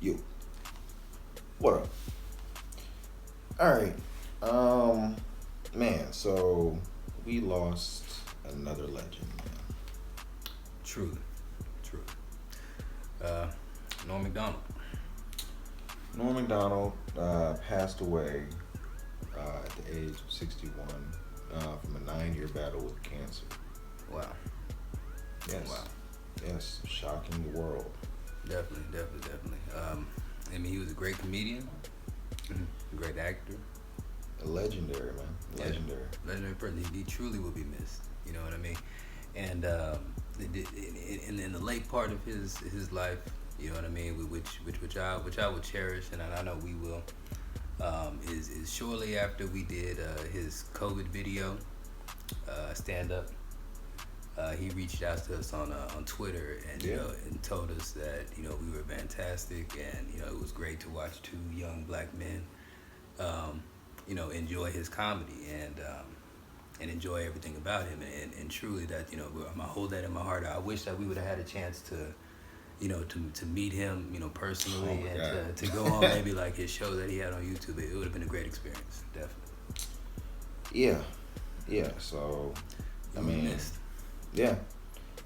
You. What up? All right. Man. So we lost another legend, man. Truly, truly. Norm Macdonald. Norm Macdonald passed away at the age of 61 from a 9-year battle with cancer. Wow. Yes. Wow. Yes. Shocking the world. Definitely. I mean, he was a great comedian, a great actor. A legendary, man. Legendary. Yeah, legendary person. He truly will be missed. You know what I mean? And in the late part of his life, you know what I mean, which I will cherish, and I know we will. Is shortly after we did his COVID video, stand up. He reached out to us on Twitter and you know and told us that we were fantastic, and it was great to watch two young black men enjoy his comedy and enjoy everything about him, and truly that I'm gonna hold that in my heart. I wish that we would have had a chance to to meet him personally, and to go on maybe like his show that he had on YouTube. It would have been a great experience, definitely. Yeah. So I mean, missed. Yeah,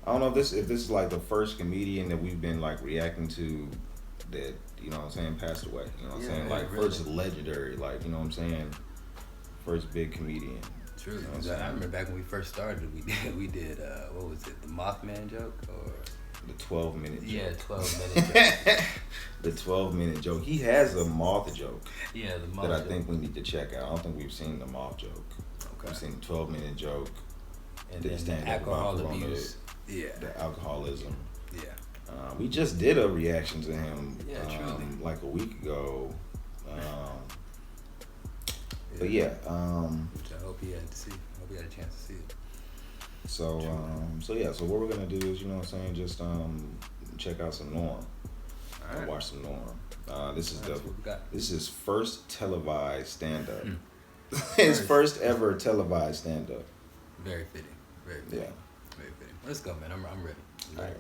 I don't know if this is like the first comedian that we've been like reacting to that passed away. You know what I'm saying? Like really. First legendary, like first big comedian. True. I remember back when we first started, we did what was it, the Mothman joke or the 12-minute joke? Yeah, 12-minute joke. The 12-minute joke. He has a moth joke. Yeah, the moth that joke. I think we need to check out. I don't think we've seen the moth joke. Okay. We've seen the 12-minute joke. And then the alcohol abuse. Yeah. The alcoholism. Yeah. We just did a reaction to him truly. like a week ago. But yeah. Which I hope he had to see. I hope he had a chance to see it. So what we're gonna do is, just check out some Norm. All right. Watch some Norm. This is his first televised stand up. His first ever televised stand up. Very fitting. Very fitting. Yeah. Very fitting. Let's go, man. I'm ready. All right.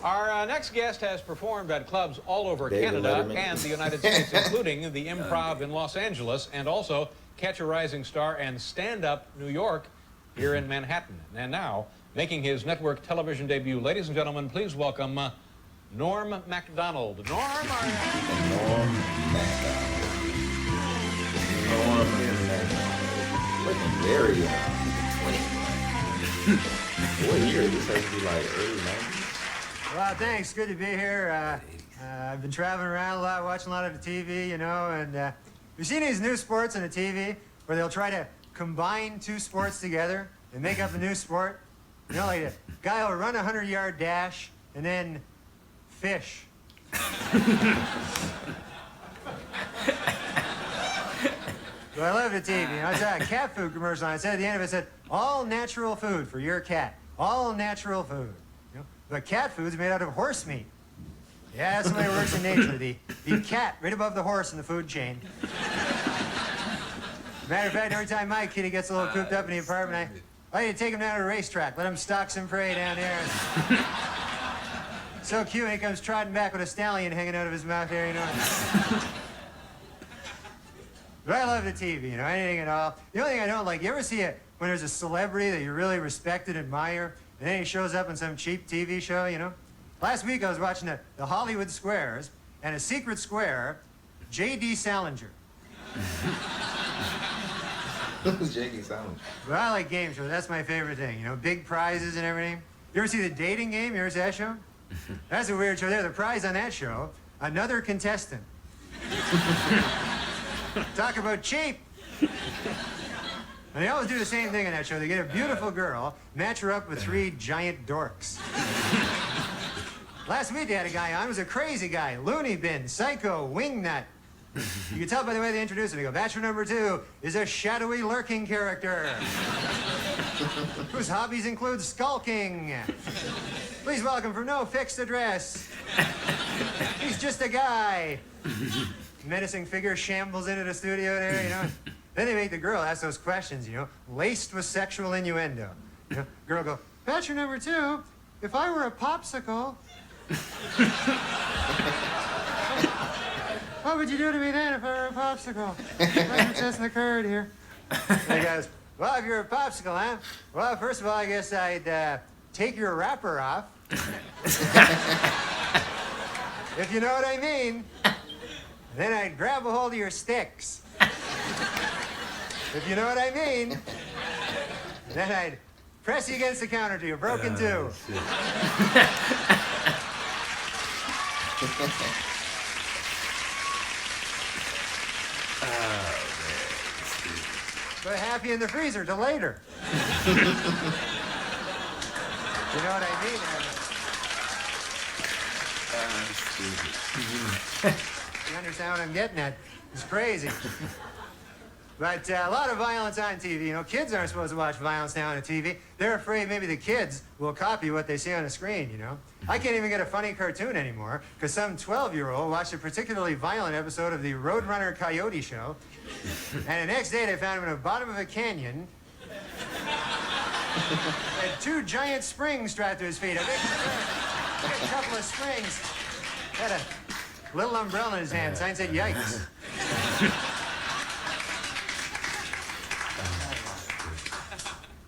Our next guest has performed at clubs all over David Canada Letterman. and the United States, including the Improv in Los Angeles, and also Catch a Rising Star and Stand Up New York here in Manhattan. And now, making his network television debut, ladies and gentlemen, please welcome Norm Macdonald. Norm Macdonald. Looking very young. 20. What year? This has to be like early 90s. Well, thanks. Good to be here. I've been traveling around a lot, watching a lot of the TV, and you've seen these new sports on the TV where they'll try to combine two sports together and make up a new sport. Like a guy will run a 100-yard dash and then fish. So I love the TV. I saw a cat food commercial, and I said at the end of it, said, all natural food for your cat. All natural food. But cat food's made out of horse meat. Yeah, that's the way it works in nature. The cat right above the horse in the food chain. Matter of fact, every time my kitty gets a little cooped up in the apartment, I need to take him down to the racetrack, let him stalk some prey down there. So cute when he comes trotting back with a stallion hanging out of his mouth there, But I love the TV, anything at all. The only thing I don't like, you ever see it when there's a celebrity that you really respect and admire, and then he shows up in some cheap TV show, Last week I was watching the Hollywood Squares, and a secret square, J.D. Salinger. Who's J.D. Salinger? Well, I like game shows. That's my favorite thing, big prizes and everything. You ever see The Dating Game? You ever see that show? That's a weird show there. The prize on that show, another contestant. Talk about cheap. And they always do the same thing in that show. They get a beautiful girl, match her up with 3 giant dorks. Last week they had a guy on, he was a crazy guy, loony bin, psycho, wingnut. You can tell by the way they introduce him. They go, bachelor number 2 is a shadowy lurking character whose hobbies include skulking. Please welcome from no fixed address. He's just a guy. Menacing figure shambles into the studio there, Then they make the girl ask those questions, laced with sexual innuendo. Girl go, bachelor number 2, if I were a popsicle. What would you do to me then if I were a popsicle? I'm just occurred here. And he goes, well, if you're a popsicle, huh? Well, first of all, I guess I'd take your wrapper off. If you know what I mean. Then I'd grab a hold of your sticks. If you know what I mean. Then I'd press you against the counter till you're broken too. Put happy in the freezer till later. You know what I mean? You understand what I'm getting at? It's crazy. But a lot of violence on TV. You know, kids aren't supposed to watch violence now on TV. They're afraid maybe the kids will copy what they see on the screen, you know. I can't even get a funny cartoon anymore because some 12-year-old watched a particularly violent episode of the Roadrunner Coyote Show. And the next day they found him in the bottom of a canyon. Had 2 giant springs strapped to his feet. A big couple of springs. Had a little umbrella in his hand. Sign said, yikes.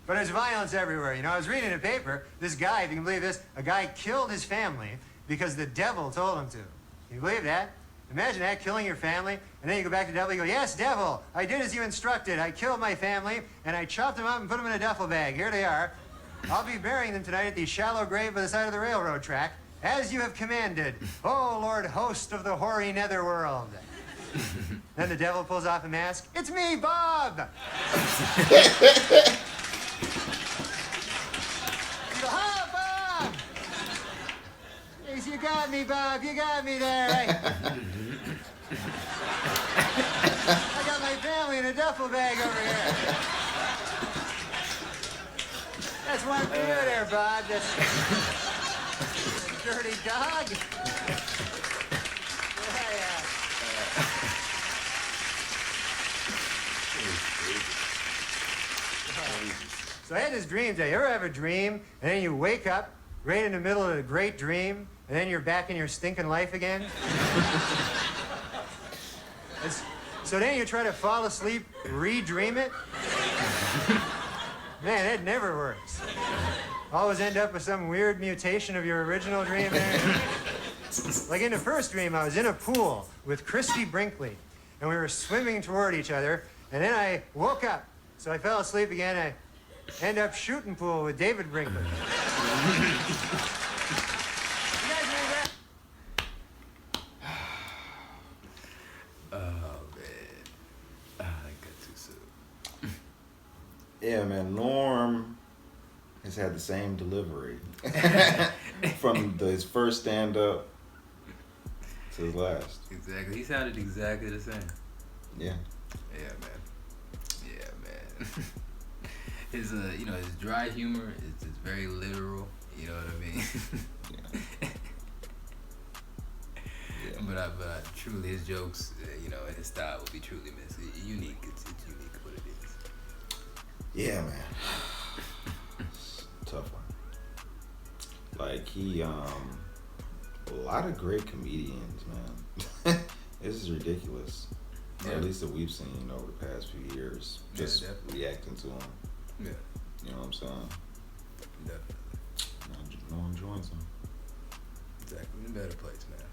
But there's violence everywhere. You know, I was reading a paper. This guy, if you can believe this, a guy killed his family because the devil told him to. Can you believe that? Imagine that, killing your family, and then you go back to the devil, you go, yes, devil, I did as you instructed. I killed my family, and I chopped them up and put them in a duffel bag. Here they are. I'll be burying them tonight at the shallow grave by the side of the railroad track, as you have commanded. Oh, Lord, host of the hoary netherworld. Then the devil pulls off a mask. It's me, Bob! You go, oh, Bob! Yes, you got me, Bob. You got me there. I got my family in a duffel bag over here. That's one for you there, Bob. That's dirty dog. Yeah. So I had this dream today. You ever have a dream, and then you wake up right in the middle of a great dream, and then you're back in your stinking life again? So then you try to fall asleep, re-dream it. Man, that never works. Always end up with some weird mutation of your original dream there. Like in the first dream, I was in a pool with Christy Brinkley, and we were swimming toward each other, and then I woke up. So I fell asleep again. I end up shooting pool with David Brinkley. You guys remember that? Oh, man. I got too soon. Yeah, man. Norm has had the same delivery from his first stand-up to his last. Exactly. He sounded exactly the same. Yeah. Yeah, man. Yeah, man. His you know, his dry humor is very literal. You know what I mean? Yeah. Yeah. But truly, his jokes, you know, and his style will be truly missed. It's unique. It's unique what it is. Yeah, man. Tough one. Like a lot of great comedians, man. This is ridiculous. Yeah. Or at least that we've seen over the past few years, just reacting to them. Yeah. You know what I'm saying? Definitely. No one joins them. Exactly. In a better place, man.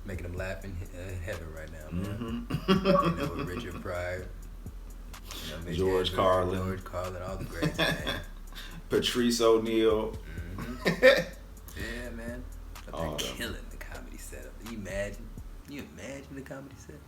Making them laugh in heaven right now, man. Mm-hmm. You know, with Richard Pryor. You know, George Carlin. George Carlin, all the greats, man. Patrice O'Neal. Mm-hmm. Yeah, man. Up All there them. killing the comedy setup. Can you imagine? Can you imagine the comedy set?